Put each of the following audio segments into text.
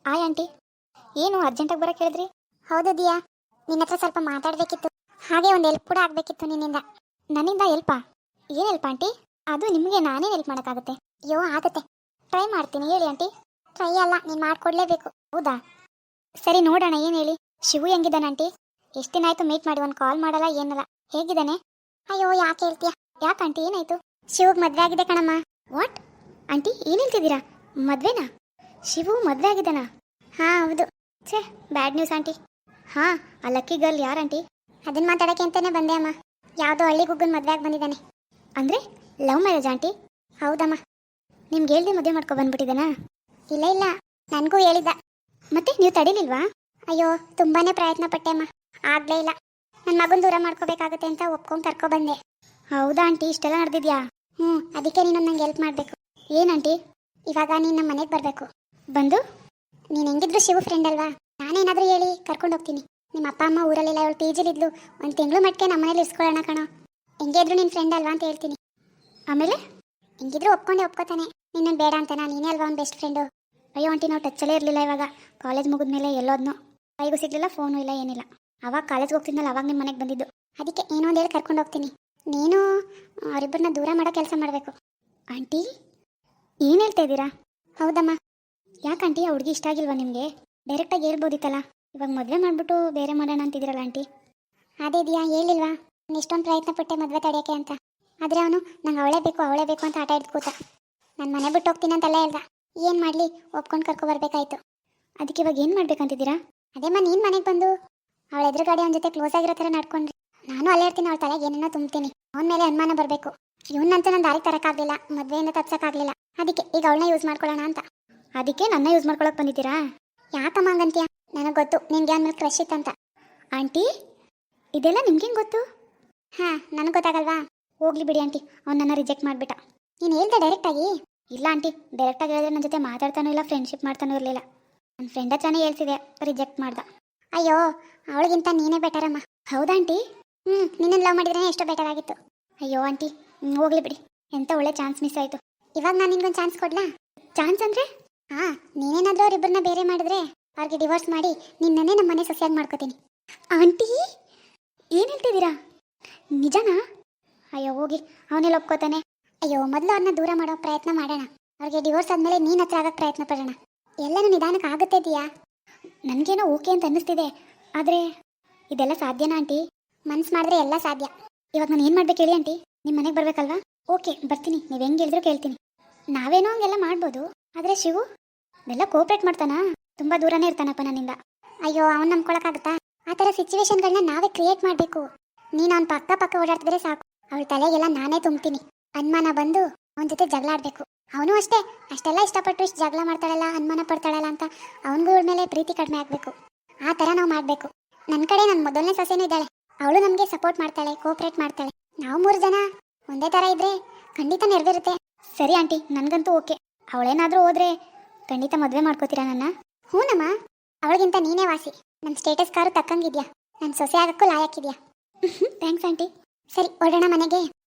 ಆಯ್ aunty, ಏನು ಅರ್ಜೆಂಟಾಗಿ ಬರೋಕೆ ಹೇಳಿದ್ರಿ? ಹೌದು ದಿಯಾ, ನಿನ್ನ ಹತ್ರ ಸ್ವಲ್ಪ ಮಾತಾಡಬೇಕಿತ್ತು. ಹಾಗೆ ಒಂದು ಹೆಲ್ಪ್ ಕೂಡ ಆಗಬೇಕಿತ್ತು ನಿನ್ನಿಂದ. ನನ್ನಿಂದ ಹೆಲ್ಪಾ? ಏನು ಹೆಲ್ಪ್ ಆಂಟಿ? ಅದು ನಿಮಗೆ ನಾನೇ ಹೆಲ್ಪ್ ಮಾಡೋಕ್ಕಾಗುತ್ತೆ? ಅಯ್ಯೋ ಆಗುತ್ತೆ, ಟ್ರೈ ಮಾಡ್ತೀನಿ, ಹೇಳಿ ಆಂಟಿ. ಟ್ರೈ ಅಲ್ಲ, ನೀನು ಮಾಡಿಕೊಡ್ಲೇಬೇಕು. ಹೌದಾ, ಸರಿ ನೋಡೋಣ. ಏನು ಹೇಳಿ. ಶಿವು ಹೆಂಗಿದ್ದಾನೆ ಆಂಟಿ? ಎಷ್ಟು ದಿನ ಆಯಿತು ಮೀಟ್ ಮಾಡಿ, ಒಂದು ಕಾಲ್ ಮಾಡಲ್ಲ ಏನಲ್ಲ. ಹೇಗಿದ್ದಾನೆ? ಅಯ್ಯೋ ಯಾಕೆ ಹೇಳ್ತೀಯಾ? ಯಾಕೆ ಆಂಟಿ, ಏನಾಯಿತು? ಶಿವಗೆ ಮದುವೆ ಆಗಿದೆ ಕಣಮ್ಮ. ವಾಟ್ ಆಂಟಿ, ಏನು ಹೇಳ್ತಿದ್ದೀರಾ? ಮದುವೆನಾ? ಶಿವು ಮದುವೆ ಆಗಿದ್ದಾನಾ? ಹಾಂ ಹೌದು. ಛೇ, ಬ್ಯಾಡ್ ನ್ಯೂಸ್ ಆಂಟಿ. ಹಾಂ, ಆ ಲಕ್ಕಿ ಗರ್ಲ್ ಯಾರು ಆಂಟಿ? ಅದನ್ನ ಮಾತಾಡೋಕ್ಕೆ ಅಂತಾನೆ ಬಂದೆ ಅಮ್ಮ. ಯಾವುದೋ ಹಳ್ಳಿ ಗುಗ್ಗನ ಮದುವೆ ಆಗಿ ಬಂದಿದ್ದಾನೆ. ಅಂದರೆ ಲವ್ ಮ್ಯಾರೇಜ್ ಆಂಟಿ? ಹೌದಮ್ಮ. ನಿಮ್ಗೆ ಹೇಳ್ದೆ ಮದುವೆ ಮಾಡ್ಕೊ ಬಂದ್ಬಿಟ್ಟಿದ್ದಾನಾ? ಇಲ್ಲ ಇಲ್ಲ, ನನಗೂ ಹೇಳಿದ್ದ. ಮತ್ತೆ ನೀವು ತಡೀಲಿಲ್ವಾ? ಅಯ್ಯೋ ತುಂಬಾನೇ ಪ್ರಯತ್ನ ಪಟ್ಟೆ ಅಮ್ಮ, ಆಗಲೇ ಇಲ್ಲ. ನನ್ನ ಮಗನ ದೂರ ಮಾಡ್ಕೋಬೇಕಾಗತ್ತೆ ಅಂತ ಒಪ್ಕೊಂಡು ಕರ್ಕೊಬಂದೆ. ಹೌದಾ ಆಂಟಿ, ಇಷ್ಟೆಲ್ಲ ನಡೆದಿದ್ಯಾ? ಅದಕ್ಕೆ ನೀನು ನಂಗೆ ಹೆಲ್ಪ್ ಮಾಡಬೇಕು. ಏನಂಟಿ? ಇವಾಗ ನೀನು ನಮ್ಮ ಮನೆಗೆ ಬರಬೇಕು. ಬಂದು? ನೀನು ಹೆಂಗಿದ್ರು ಶಿವ ಫ್ರೆಂಡ್ ಅಲ್ವಾ, ನಾನೇನಾದರೂ ಹೇಳಿ ಕರ್ಕೊಂಡು ಹೋಗ್ತೀನಿ. ನಿಮ್ಮ ಅಪ್ಪ ಅಮ್ಮ ಊರಲ್ಲಿಲ್ಲ, ಅವಳು ಪಿ ಜಿಲಿದ್ಲು. ಒಂದು ತಿಂಗಳು ಮಟ್ಟಿಗೆ ನಮ್ಮ ಮನೇಲಿ ಇರಿಸ್ಕೊಳ್ಳೋಣ ಕಣೋ. ಹೆಂಗೆ ಇದ್ರು ನಿನ್ನ ಫ್ರೆಂಡ್ ಅಲ್ವಾ ಅಂತ ಹೇಳ್ತೀನಿ. ಆಮೇಲೆ ಹೆಂಗಿದ್ರು ಒಪ್ಕೋತಾನೆ. ನಿನ್ನನ್ನು ಬೇಡ ಅಂತಾನ? ನೀನೇ ಅಲ್ವಾ ಒಂದು ಬೆಸ್ಟ್ ಫ್ರೆಂಡು. ಅಯ್ಯೋ ಆಂಟಿ, ನಾವು ಟಚ್ಚಲ್ಲೇ ಇರಲಿಲ್ಲ. ಇವಾಗ ಕಾಲೇಜ್ ಮುಗಿದ್ಮೇಲೆ ಎಲ್ಲೋದ್ನೋ, ಕೈಗೂ ಸಿಗಲಿಲ್ಲ, ಫೋನು ಇಲ್ಲ, ಏನಿಲ್ಲ. ಅವಾಗ ಕಾಲೇಜ್ಗೆ ಹೋಗ್ತಿದ್ನಲ್ಲ, ಅವಾಗ ನಿಮ್ಮ ಮನೆಗೆ ಬಂದಿದ್ದು. ಅದಕ್ಕೆ ಏನೋ ಒಂದು ಹೇಳಿ ಕರ್ಕೊಂಡು ಹೋಗ್ತೀನಿ. ನೀನು ಅವರಿಬ್ಬರನ್ನ ದೂರ ಮಾಡೋ ಕೆಲಸ ಮಾಡಬೇಕು. ಆಂಟಿ, ಏನು ಹೇಳ್ತಾ ಇದ್ದೀರಾ? ಹೌದಮ್ಮ. ಯಾಕಂಟಿ, ಆ ಹುಡುಗಿ ಇಷ್ಟ ಆಗಿಲ್ವಾ ನಿಮಗೆ? ಡೈರೆಕ್ಟಾಗಿ ಹೇಳ್ಬೋದಿತ್ತಲ್ಲ. ಇವಾಗ ಮದುವೆ ಮಾಡಿಬಿಟ್ಟು ಬೇರೆ ಮಾಡೋಣ ಅಂತಿದ್ದೀರಲ್ಲ ಆಂಟಿ. ಅದೇ ಇದೆಯಾ, ಹೇಳಿಲ್ವಾ ನಾನು ಎಷ್ಟೊಂದು ಪ್ರಯತ್ನ ಪಟ್ಟೆ ಮದುವೆ ತಡೆಯೋಕ್ಕೆ ಅಂತ. ಆದರೆ ಅವನು ನಂಗೆ ಅವಳೇ ಬೇಕು ಅಂತ ಆಟ ಹಿಡ್ದು ಕೂತ. ನಾನು ಮನೆ ಬಿಟ್ಟು ಹೋಗ್ತೀನಿ ಅಂತೆಲ್ಲ ಹೇಳ್ದ. ಏನು ಮಾಡಲಿ, ಒಪ್ಕೊಂಡು ಕರ್ಕೊಬರ್ಬೇಕಾಯ್ತು. ಅದಕ್ಕೆ ಇವಾಗ ಏನು ಮಾಡ್ಬೇಕಂತಿದ್ದೀರಾ? ಅದೇಮ್ಮ, ನೀನು ಮನೆಗೆ ಬಂದು ಅವಳ ಎದುರುಗಡೆ ಅವನ ಜೊತೆ ಕ್ಲೋಸ್ ಆಗಿರೋ ಥರ ನಡ್ಕೊಂಡ್ರಿ. ನಾನು ಅಲ್ಲೇ ಇರ್ತೀನಿ, ಅವಳ ತಲೆಗೆ ಏನೇನೋ ತುಂಬ್ತೀನಿ. ಅವನ ಮೇಲೆ ಅನುಮಾನ ಬರಬೇಕು. ಇವನ್ನಂತೂ ನಾನು ದಾರಿ ತರೋಕ್ಕಾಗಲಿಲ್ಲ, ಮದುವೆಯಿಂದ ತಪ್ಸೋಕ್ಕಾಗಲಿಲ್ಲ. ಅದಕ್ಕೆ ಈಗ ಅವಳನ್ನ ಯೂಸ್ ಮಾಡ್ಕೊಳ್ಳೋಣ ಅಂತ. ಅದಕ್ಕೆ ನನ್ನ ಯೂಸ್ ಮಾಡ್ಕೊಳಕ್ಕೆ ಬಂದಿದ್ದೀರಾ? ಯಾಕಮ್ಮ ಹಂಗಂತೀಯ? ನನಗೆ ಗೊತ್ತು ನಿನ್ಗೆ ಆಮೇಲೆ ಕ್ರಶ್ ಇತ್ತಂತ. ಆಂಟಿ, ಇದೆಲ್ಲ ನಿಮ್ಗೇನು ಗೊತ್ತು? ಹಾಂ, ನನಗೆ ಗೊತ್ತಾಗಲ್ವಾ? ಹೋಗ್ಲಿ ಬಿಡಿ ಆಂಟಿ, ಅವ್ನು ನನ್ನ ರಿಜೆಕ್ಟ್ ಮಾಡಿಬಿಟ್ಟ. ನೀನು ಹೇಳ್ದೆ ಡೈರೆಕ್ಟಾಗಿ? ಇಲ್ಲ ಆಂಟಿ, ಡೈರೆಕ್ಟಾಗಿ ಹೇಳಿದ್ರೆ ನನ್ನ ಜೊತೆ ಮಾತಾಡ್ತಾನೂ ಇಲ್ಲ, ಫ್ರೆಂಡ್ಶಿಪ್ ಮಾಡ್ತಾನೂ ಇರಲಿಲ್ಲ. ನನ್ನ ಫ್ರೆಂಡ್ ಹತ್ರನೇ ಹೇಳ್ತಿದೆ, ರಿಜೆಕ್ಟ್ ಮಾಡ್ದ. ಅಯ್ಯೋ, ಅವಳಿಗಿಂತ ನೀನೇ ಬೆಟರಮ್ಮ. ಹೌದಾ ಆಂಟಿ? ನಿನ್ನನ್ನು ಲವ್ ಮಾಡಿದ್ರೆ ಎಷ್ಟೋ ಬೆಟರ್ ಆಗಿತ್ತು. ಅಯ್ಯೋ ಆಂಟಿ, ಹೋಗ್ಲಿ ಬಿಡಿ, ಎಂಥ ಒಳ್ಳೆ ಚಾನ್ಸ್ ಮಿಸ್ ಆಯಿತು. ಇವಾಗ ನಾನು ನಿನ್ಗೊಂದು ಚಾನ್ಸ್ ಕೊಡ್ಲಾ? ಚಾನ್ಸ್ ಅಂದರೆ? ಹಾಂ, ನೀನೇನಾದರೂ ಅವರಿಬ್ಬರನ್ನ ಬೇರೆ ಮಾಡಿದ್ರೆ ಅವ್ರಿಗೆ ಡಿವೋರ್ಸ್ ಮಾಡಿ ನಿನ್ನನ್ನೇ ನಮ್ಮ ಮನೆ ಸೊಸೆಯಾಗಿ ಮಾಡ್ಕೋತೀನಿ. ಆಂಟಿ, ಏನು ಹೇಳ್ತಿದ್ದೀರಾ? ನಿಜನಾ? ಅಯ್ಯೋ ಹೋಗಿ, ಅವನೆಲ್ಲ ಒಪ್ಕೋತಾನೆ. ಅಯ್ಯೋ, ಮೊದಲು ಅವ್ರನ್ನ ದೂರ ಮಾಡೋ ಪ್ರಯತ್ನ ಮಾಡೋಣ. ಅವ್ರಿಗೆ ಡಿವೋರ್ಸ್ ಆದಮೇಲೆ ನೀನು ಹತ್ರ ಆಗೋಕ್ಕೆ ಪ್ರಯತ್ನ ಪಡೋಣ. ಎಲ್ಲನೂ ನಿಧಾನಕ್ಕೆ ಆಗುತ್ತೆ ಇದೆಯಾ? ನನಗೇನೋ ಓಕೆ ಅಂತ ಅನ್ನಿಸ್ತಿದೆ, ಆದರೆ ಇದೆಲ್ಲ ಸಾಧ್ಯನಾ ಆಂಟಿ? ಮನ್ಸು ಮಾಡಿದ್ರೆ ಎಲ್ಲ ಸಾಧ್ಯ. ಇವಾಗ ನಾನು ಏನು ಮಾಡ್ಬೇಕು ಹೇಳಿ ಆಂಟಿ? ನಿಮ್ಮ ಮನೆಗೆ ಬರಬೇಕಲ್ವಾ? ಓಕೆ, ಬರ್ತೀನಿ, ನೀವು ಹೆಂಗೆ ಹೇಳಿದ್ರು ಕೇಳ್ತೀನಿ. ನಾವೇನೋ ಹಂಗೆಲ್ಲ ಮಾಡ್ಬೋದು, ಆದರೆ ಶಿವು ಅದೆಲ್ಲ ಕೋಪ್ರೇಟ್ ಮಾಡ್ತಾನಾ? ತುಂಬ ದೂರನೇ ಇರ್ತಾನಪ್ಪ ನನ್ನಿಂದ. ಅಯ್ಯೋ, ಅವ್ನು ನಂಬ್ಕೊಳಕ್ಕಾಗುತ್ತಾ? ಆ ಥರ ಸಿಚುವೇಶನ್ಗಳನ್ನ ನಾವೇ ಕ್ರಿಯೇಟ್ ಮಾಡಬೇಕು. ನೀನು ಅವ್ನ ಪಕ್ಕ ಓಡಾಡ್ತಿದ್ರೆ ಸಾಕು, ಅವಳ ತಲೆಗೆಲ್ಲ ನಾನೇ ತುಂಬ್ತೀನಿ. ಅನುಮಾನ ಬಂದು ಅವನ ಜೊತೆ ಜಗಳ ಆಡಬೇಕು. ಅವನು ಅಷ್ಟೆಲ್ಲ ಇಷ್ಟಪಟ್ಟು ಇಷ್ಟು ಜಗಳ ಮಾಡ್ತಾಳಲ್ಲ, ಅನುಮಾನ ಪಡ್ತಾಳಲ್ಲ ಅಂತ ಅವನಿಗೂ ಅವಳ ಮೇಲೆ ಪ್ರೀತಿ ಕಡಿಮೆ ಆಗಬೇಕು. ಆ ಥರ ನಾವು ಮಾಡಬೇಕು. ನನ್ನ ಕಡೆ ನನ್ನ ಮೊದಲನೇ ಸೊಸೆನೂ ಇದ್ದಾಳೆ, ಅವಳು ನಮಗೆ ಸಪೋರ್ಟ್ ಮಾಡ್ತಾಳೆ, ಕೋಪ್ರೇಟ್ ಮಾಡ್ತಾಳೆ. ನಾವು 3 ಜನ ಒಂದೇ ಥರ ಇದ್ದರೆ ಖಂಡಿತ ನೆರವೇರುತ್ತೆ. ಸರಿ ಆಂಟಿ, ನನಗಂತೂ ಓಕೆ. ಅವಳೇನಾದರೂ ಹೋದರೆ ಖಂಡಿತ ಮದುವೆ ಮಾಡ್ಕೋತೀರಾ ನನ್ನ? ಹ್ಞೂನಮ್ಮ, ಅವಳಿಗಿಂತ ನೀನೇ ವಾಸಿ. ನನ್ನ ಸ್ಟೇಟಸ್ ಕಾರು ತಕ್ಕಂಗಿದ್ಯಾ, ನನ್ನ ಸೊಸೆ ಆಗೋಕ್ಕೂ ಲಾಯಕ್ಕಿದ್ಯಾ. Thanks aunty. ಸರಿ, ಹೊರಡೋಣ ಮನೆಗೆ.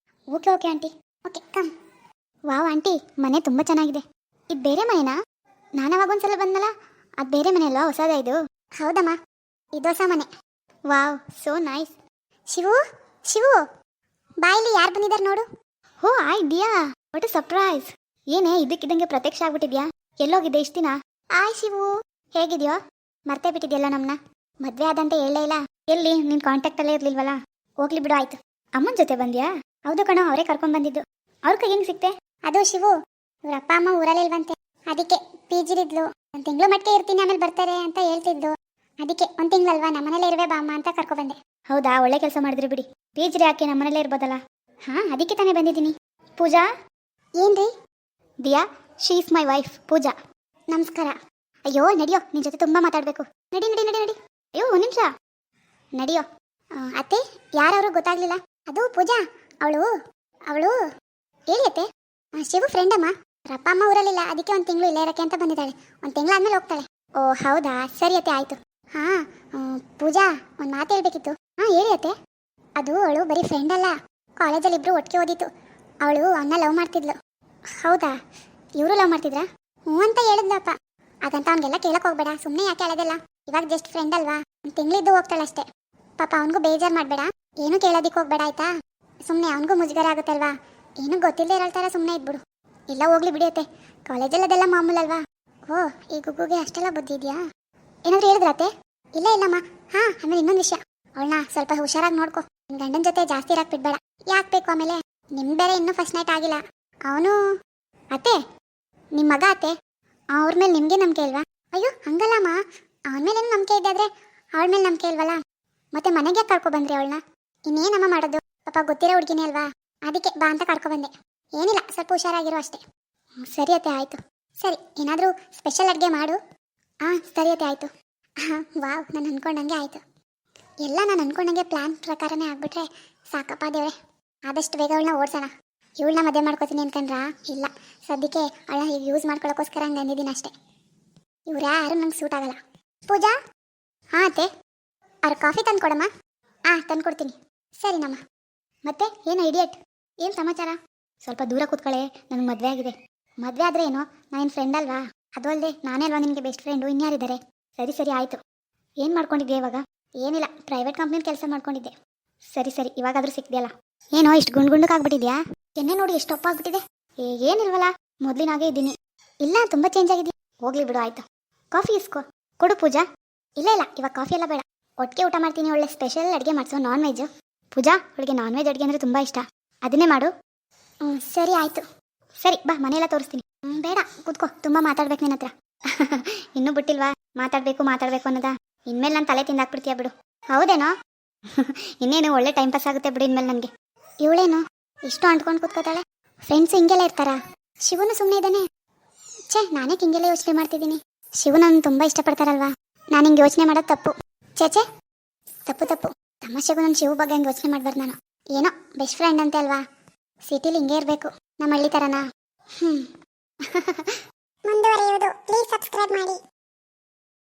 Okay aunty. Okay, come. Wow aunty, ಮನೆ ತುಂಬ ಚೆನ್ನಾಗಿದೆ. ಇದು ಬೇರೆ ಮನೆನಾ? ನಾನು ಅವಾಗೊಂದ್ಸಲ ಬಂದಲ್ಲ, ಅದು ಬೇರೆ ಮನೆ ಅಲ್ವಾ? ಹೊಸದೇ ಇದು? ಹೌದಮ್ಮ, ಇದು ಹೊಸ ಮನೆ. Wow, so nice. ಶಿವು ಬಾಯಲ್ಲಿ ಯಾರು ಬಂದಿದ್ದಾರೆ ನೋಡು. ಹೋ ಆಯ್ ದಿಯಾ, ವಾಟ್ ಅ ಸರ್ಪ್ರೈಸ್. ಏನೇ ಇದಕ್ಕಿದ್ದಂಗೆ ಪ್ರತ್ಯಕ್ಷ ಆಗ್ಬಿಟ್ಟಿದ್ಯಾ? ಎಲ್ಲೋಗಿದ್ದೆ ಇಷ್ಟು ದಿನ? ಆಯ್ ಶಿವು, ಹೇಗಿದ್ಯೋ? ಮರ್ತೇ ಬಿಟ್ಟಿದ್ಯಲ್ಲ ನಮ್ಮನ್ನ. ಮದುವೆ ಆದಂತೆ ಹೇಳಲೇ ಇಲ್ಲ. ಎಲ್ಲಿ ನಿನ್ನ ಕಾಂಟ್ಯಾಕ್ಟಲ್ಲೇ ಇರಲಿಲ್ವಲ್ಲ? ಹೋಗ್ಲಿ ಬಿಡು, ಆಯ್ತು. ಅಮ್ಮನ ಜೊತೆ ಬಂದ್ಯಾ? ಹೌದು ಕಣೋ, ಅವರೇ ಕರ್ಕೊಂಡು ಬಂದಿದ್ದು. ಅವ್ರ ಕೈ ಹೆಂಗೆ ಸಿಕ್ತೆ? ಅದು ಶಿವು, ಇವ್ರ ಅಪ್ಪ ಅಮ್ಮ ಊರಲ್ಲಿಲ್ವಂತೆ. ಅದಕ್ಕೆ ಪಿ ಜಿಲಿದ್ಲು. 1 ತಿಂಗಳು ಮಟ್ಟಿಗೆ ಇರ್ತೀನಿ, ಆಮೇಲೆ ಬರ್ತಾರೆ ಅಂತ ಹೇಳ್ತಿದ್ದು. ಅದಕ್ಕೆ 1 ತಿಂಗಳಲ್ವಾ, ನಮ್ಮನೇಲೇ ಇರುವೆ ಬಾ ಅಮ್ಮ ಅಂತ ಕರ್ಕೊಬಂದೆ. ಹೌದಾ, ಒಳ್ಳೆ ಕೆಲಸ ಮಾಡಿದ್ರಿ ಬಿಡಿ. ಪಿ ಜಿರಿ ಯಾಕೆ, ನಮ್ಮನೇಲೇ ಇರ್ಬೋದಲ್ಲ. ಹಾಂ, ಅದಕ್ಕೆ ತಾನೇ ಬಂದಿದ್ದೀನಿ. ಪೂಜಾ. ಏನ್ರಿ? Diya, she is my wife, Pooja. ನಮಸ್ಕಾರ. ಅಯ್ಯೋ ನಡಿಯೋ, ನಿನ್ನ ಜೊತೆ ತುಂಬ ಮಾತಾಡಬೇಕು. ನಡಿ. ಅಯ್ಯೋ 1 ನಿಮಿಷ, ನಡಿಯೋ. ಅತ್ತೆ, ಯಾರವರು ಗೊತ್ತಾಗ್ಲಿಲ್ಲ. ಅದು ಪೂಜಾ, ಅವಳು ಹೇಳಿ ಅತ್ತೆ. ಶಿವು ಫ್ರೆಂಡ್ ಅಮ್ಮ. ಅವ್ರ ಅಪ್ಪ ಅಮ್ಮ ಊರಲ್ಲಿಲ್ಲ, ಅದಕ್ಕೆ 1 ತಿಂಗಳು ಇಲ್ಲೇ ಇರೋಕ್ಕೆ ಅಂತ ಬಂದಿದ್ದಾಳೆ. 1 ತಿಂಗಳು ಆದ್ಮೇಲೆ ಹೋಗ್ತಾಳೆ. ಓ ಹೌದಾ, ಸರಿ ಅತ್ತೆ, ಆಯಿತು. ಹಾಂ, ಪೂಜಾ, ಒಂದು ಮಾತು ಹೇಳ್ಬೇಕಿತ್ತು. ಹಾಂ, ಹೇಳಿ ಅತ್ತೆ. ಅದು ಅವಳು ಬರೀ ಫ್ರೆಂಡ್ ಅಲ್ಲ, ಕಾಲೇಜಲ್ಲಿ ಇಬ್ಬರು ಒಟ್ಟಿಗೆ ಓದಿತ್ತು. ಅವಳು ಅವನ್ನ ಲವ್ ಮಾಡ್ತಿದ್ಲು. ಹೌದಾ, ಇವರು ಲವ್ ಮಾಡ್ತಿದ್ರಾ? ಹ್ಞೂ ಅಂತ ಹೇಳಿದ್ಲಪ್ಪ. ಹಾಗಂತ ಅವ್ನಿಗೆಲ್ಲ ಕೇಳಕ್ ಹೋಗ್ಬೇಡ, ಸುಮ್ಮನೆ ಯಾಕೆ ಹೇಳೋದಿಲ್ಲ. ಇವಾಗ ಜಸ್ಟ್ ಫ್ರೆಂಡ್ ಅಲ್ವಾ, ಒಂದು ತಿಂಗಳಿದ್ದು ಹೋಗ್ತಾಳಷ್ಟೇ. ಪಾಪ ಅವನಿಗೂ ಬೇಜಾರು ಮಾಡಬೇಡ, ಏನು ಕೇಳೋದಿಕ್ಕೆ ಹೋಗ್ಬೇಡ ಆಯ್ತಾ. ಸುಮ್ಮನೆ ಅವನಿಗೂ ಮುಜುಗರ ಆಗುತ್ತಲ್ವಾ, ಏನು ಗೊತ್ತಿಲ್ಲದೆ ಇರೋ ಥರ ಸುಮ್ಮನೆ ಇದ್ಬಿಡು. ಇಲ್ಲ ಹೋಗ್ಲಿ ಬಿಡಿಯತ್ತೆ, ಕಾಲೇಜಲ್ಲಿ ಅದೆಲ್ಲ ಮಾಮೂಲಲ್ವಾ. ಓ, ಈ ಗುಗ್ಗುಗೆ ಅಷ್ಟೆಲ್ಲ ಬುದ್ಧಿ ಇದೆಯಾ? ಏನಾದ್ರು ಹೇಳಿದ್ರತ್ತೆ? ಇಲ್ಲ ಇಲ್ಲಮ್ಮ. ಹಾಂ, ಆಮೇಲೆ ಇನ್ನೊಂದು ವಿಷಯ, ಅವಳನ್ನ ಸ್ವಲ್ಪ ಹುಷಾರಾಗಿ ನೋಡ್ಕೊ. ನಿನ್ನ ಗಂಡನ ಜೊತೆ ಜಾಸ್ತಿ ಇರಕ್ಕೆ ಬಿಡ್ಬೇಡ. ಯಾಕೆ ಬೇಕು ಆಮೇಲೆ? ನಿಮ್ ಬೇರೆ ಇನ್ನೂ ಫಸ್ಟ್ ನೈಟ್ ಆಗಿಲ್ಲ. ಅವನು ಅತ್ತೆ, ನಿಮ್ಮ ಮಗ ಅತ್ತೆ, ಅವ್ರ ಮೇಲೆ ನಿಮಗೆ ನಂಬಿಕೆ ಇಲ್ವಾ? ಅಯ್ಯೋ ಹಂಗಲ್ಲಮ್ಮ, ಅವನ ಮೇಲೆ ನಂಬಿಕೆ ಇದೆ ಆದರೆ ಅವಳ ಮೇಲೆ ನಂಬಿಕೆ ಇಲ್ವಲ್ಲ. ಮತ್ತೆ ಮನೆಗೆ ಯಾಕೆ ಕರ್ಕೊ ಬಂದ್ರಿ ಅವಳನ್ನ? ಇನ್ನೇನಮ್ಮ ಮಾಡೋದು, ಪಾಪ ಗೊತ್ತಿರೋ ಹುಡುಗಿನೇ ಅಲ್ವಾ, ಅದಕ್ಕೆ ಬಾ ಅಂತ ಕರ್ಕೊಬಂದೆ. ಏನಿಲ್ಲ, ಸ್ವಲ್ಪ ಹುಷಾರಾಗಿರೋ ಅಷ್ಟೇ. ಸರಿ ಅತ್ತೆ, ಆಯಿತು. ಸರಿ, ಏನಾದರೂ ಸ್ಪೆಷಲ್ ಅಡುಗೆ ಮಾಡು. ಹಾಂ ಸರಿ ಅತ್ತೆ, ಆಯಿತು. ಹಾಂ, ವಾವ್, ನಾನು ಅಂದ್ಕೊಂಡಂಗೆ ಆಯಿತು. ಎಲ್ಲ ನಾನು ಅಂದ್ಕೊಂಡಂಗೆ ಪ್ಲ್ಯಾನ್ ಪ್ರಕಾರನೇ ಆಗ್ಬಿಟ್ರೆ ಸಾಕಪ್ಪ ದೇವ್ರೆ. ಆದಷ್ಟು ಬೇಗ ಅವಳನ್ನ ಓಡಿಸೋಣ. ಇವಳನ್ನ ಮದುವೆ ಮಾಡ್ಕೋತೀನಿ ಅನ್ಕೊಂಡ್ರಾ? ಇಲ್ಲ, ಸದ್ಯಕ್ಕೆ ಅವಳನ್ನ ಹೀಗೆ ಯೂಸ್ ಮಾಡ್ಕೊಳ್ಳೋಕ್ಕೋಸ್ಕರ ಹಂಗೆ ಅಂದಿದ್ದೀನಿ ಅಷ್ಟೇ. ಇವ್ರು ಯಾರು ನಂಗೆ ಸೂಟ್ ಆಗಲ್ಲ. ಪೂಜಾ? ಹಾಂ ಅತ್ತೆ, ಅವ್ರ ಕಾಫಿ ತಂದು ಕೊಡಮ್ಮ. ಹಾಂ ತಂದು ಕೊಡ್ತೀನಿ. ಸರಿನಮ್ಮ. ಮತ್ತೆ ಏನು ಇಡಿಯಟ್, ಏನು ಸಮಾಚಾರ? ಸ್ವಲ್ಪ ದೂರ ಕೂತ್ಕೊಳ್ಳೆ, ನನಗೆ ಮದುವೆ ಆಗಿದೆ. ಮದುವೆ ಆದರೆ ಏನೋ, ನಾನು ಫ್ರೆಂಡ್ ಅಲ್ವಾ, ಅದು ಅಲ್ಲದೆ ನಾನೇ ಅಲ್ವಾ ನಿನಗೆ ಬೆಸ್ಟ್ ಫ್ರೆಂಡು, ಇನ್ಯಾರಿದ್ದಾರೆ? ಸರಿ ಸರಿ ಆಯಿತು. ಏನು ಮಾಡ್ಕೊಂಡಿದ್ದೆ ಇವಾಗ? ಏನಿಲ್ಲ, ಪ್ರೈವೇಟ್ ಕಂಪ್ನಿಲಿ ಕೆಲಸ ಮಾಡ್ಕೊಂಡಿದ್ದೆ. ಸರಿ ಸರಿ, ಇವಾಗಾದರೂ ಸಿಕ್ಕಿದೆಯಲ್ಲ. ಏನೋ ಇಷ್ಟು ಗುಂಡ್ಗುಂಡಕ್ಕಾಗ್ಬಿಟ್ಟಿದ್ಯಾ? ಎಣ್ಣೆ ನೋಡಿ ಎಷ್ಟು ಒಪ್ಪಾಗ್ಬಿಟ್ಟಿದೆ. ಏನಿಲ್ವಲ್ಲ, ಮೊದಲಿನಾಗೆ ಇದ್ದೀನಿ. ಇಲ್ಲ, ತುಂಬ ಚೇಂಜ್ ಆಗಿದೆಯಾ? ಹೋಗ್ಲಿ ಬಿಡು, ಆಯಿತು. ಕಾಫಿ ಇಸ್ಕೋ. ಕೊಡು ಪೂಜಾ. ಇಲ್ಲ ಇಲ್ಲ, ಇವಾಗ ಕಾಫಿ ಎಲ್ಲ ಬೇಡ, ಒಟ್ಟಿಗೆ ಊಟ ಮಾಡ್ತೀನಿ. ಒಳ್ಳೆ ಸ್ಪೆಷಲ್ ಅಡುಗೆ ಮಾಡಿಸೋ, ನಾನ್ ವೆಜ್ಜು. ಪೂಜಾ, ಅವಳಿಗೆ ನಾನ್ ವೆಜ್ ಅಡುಗೆ ಅಂದರೆ ತುಂಬ ಇಷ್ಟ, ಅದನ್ನೇ ಮಾಡು. ಸರಿ ಆಯಿತು. ಸರಿ ಬಾ, ಮನೆಯೆಲ್ಲ ತೋರಿಸ್ತೀನಿ. ಬೇಡ, ಕೂತ್ಕೋ, ತುಂಬ ಮಾತಾಡ್ಬೇಕು ನಿನ್ನ ಹತ್ರ. ಇನ್ನೂ ಬಿಟ್ಟಿಲ್ವಾ ಮಾತಾಡಬೇಕು ಅನ್ನೋದಾ? ಇನ್ಮೇಲೆ ನಾನು ತಲೆ ತಿಂದಾಕ್ಬಿಡ್ತೀಯ ಬಿಡು. ಹೌದೇನೋ? ಇನ್ನೇನು ಒಳ್ಳೆ ಟೈಮ್ ಪಾಸ್ ಆಗುತ್ತೆ ಬಿಡು ಇನ್ಮೇಲೆ ನನಗೆ. ಇವಳೇನು ಇಷ್ಟು ಅಂಟ್ಕೊಂಡು ಕೂತ್ಕೋತಾಳೆ? ಫ್ರೆಂಡ್ಸ್ ಹಿಂಗೆಲ್ಲ ಇರ್ತಾರಾ? ಶಿವನು ಸುಮ್ಮನೆ ಇದ್ದಾನೆ. ಛೇ, ನಾನೇ ಹಿಂಗೆಲ್ಲ ಯೋಚನೆ ಮಾಡ್ತಿದ್ದೀನಿ. ಶಿವ ನಾನು ತುಂಬ ಇಷ್ಟಪಡ್ತಾರಲ್ವಾ, ನಾನು ಹಿಂಗೆ ಯೋಚನೆ ಮಾಡೋದು ತಪ್ಪು. ಛೇ, ತಪ್ಪು. ತಮಾಷೆಗೂ ನಾನು ಶಿವ ಬಗ್ಗೆ ಹಂಗೆ ಯೋಚನೆ ಮಾಡ್ಬಾರ್ದು ನಾನು. ಏನೋ ಬೆಸ್ಟ್ ಫ್ರೆಂಡ್ ಅಂತೆ ಅಲ್ವಾ, ಸಿಟಿಲಿ ಹಿಂಗೆ ಇರಬೇಕು, ನಮ್ಮ ಹಳ್ಳಿ ಥರನಾ?